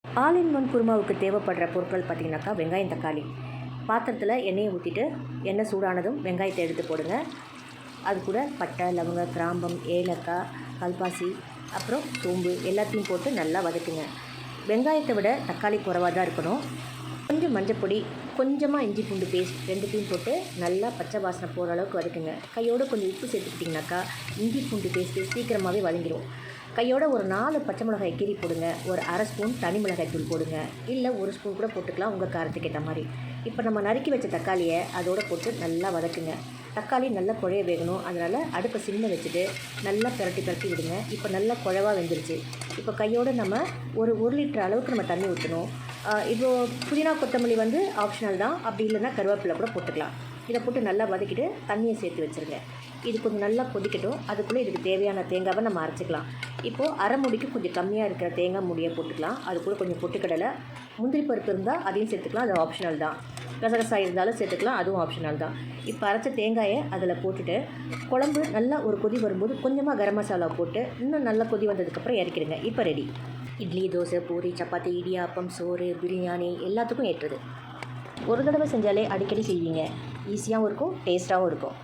All in one குருமாவுக்கு தேவைப்படுற பொருட்கள் பார்த்திங்கனாக்கா வெங்காயம், தக்காளி. பாத்திரத்தில் எண்ணெயை ஊற்றிட்டு எண்ணெய் சூடானதும் வெங்காயத்தை எடுத்து போடுங்க. அது கூட பட்டை, லவங்க, கிராம்பம், ஏலக்காய், கல்பாசி, அப்புறம் சோம்பு எல்லாத்தையும் போட்டு நல்லா வதக்குங்க. வெங்காயத்தை விட தக்காளி குறைவாக தான் இருக்கணும். கொஞ்சம் மஞ்சப்பொடி, கொஞ்சமாக இஞ்சி பூண்டு பேஸ்ட் ரெண்டுத்தையும் போட்டு நல்லா பச்சை வாசனை போகிற அளவுக்கு வதக்குங்க. கையோடு கொஞ்சம் உப்பு சேர்த்துக்கிட்டிங்கனாக்கா இஞ்சி பூண்டு பேஸ்ட்டு சீக்கிரமாகவே வதங்கிடும். கையோட ஒரு 4 பச்சை மிளகாய் கீரி போடுங்க. ஒரு அரை ஸ்பூன் தனி மிளகாய் தூள் போடுங்க. இல்லை 1 ஸ்பூன் கூட போட்டுக்கலாம், உங்கள் காரத்துக்கு ஏற்ற மாதிரி. இப்போ நம்ம நறுக்கி வச்ச தக்காளியை அதோடு போட்டு நல்லா வதக்குங்க. தக்காளி நல்லா குழைய வேகணும், அதனால் அடுப்பை சிம்மில் வச்சுட்டு நல்லா பிரட்டி விடுங்க. இப்போ நல்லா குழவாக வெந்துருச்சு. இப்போ கையோடு நம்ம ஒரு 1 லிட்டர் அளவுக்கு நம்ம தண்ணி ஊற்றணும். இப்போது புதினா கொத்தமல்லி ஆப்ஷனல் தான், அப்படி இல்லைன்னா கருவேப்பிலை கூட போட்டுக்கலாம். இதை போட்டு நல்லா வதக்கிட்டு தண்ணியை சேர்த்து வச்சுருங்க. இது கொஞ்சம் நல்லா கொதிக்கட்டும். அதுக்குள்ளே இதுக்கு தேவையான தேங்காவை நம்ம அரைச்சிக்கலாம். இப்போது அரை மூடிக்கு கொஞ்சம் கம்மியாக இருக்கிற தேங்காய் மூடியை போட்டுக்கலாம். அதுக்குள்ளே கொஞ்சம் பொட்டுக்கடலை, முந்திரி பருப்பு இருந்தால் அதையும் சேர்த்துக்கலாம், அது ஆப்ஷனல் தான். கசகசா இருந்தாலும் சேர்த்துக்கலாம், அதுவும் ஆப்ஷனல் தான். இப்போ அரைச்ச தேங்காயை அதில் போட்டுட்டு குழம்பு நல்லா ஒரு கொதி வரும்போது கொஞ்சமாக கரம் மசாலா போட்டு இன்னும் நல்லா கொதி வந்ததுக்கப்புறம் இறக்கிடுங்க. இப்போ ரெடி. இட்லி, தோசை, பூரி, சப்பாத்தி, இடியாப்பம், சோறு, பிரியாணி எல்லாத்துக்கும் ஏற்றது. ஒரு தடவை செஞ்சாலே அடிக்கடி செய்வீங்க. ஈஸியாகவும் இருக்கும், டேஸ்ட்டாகவும் இருக்கும்.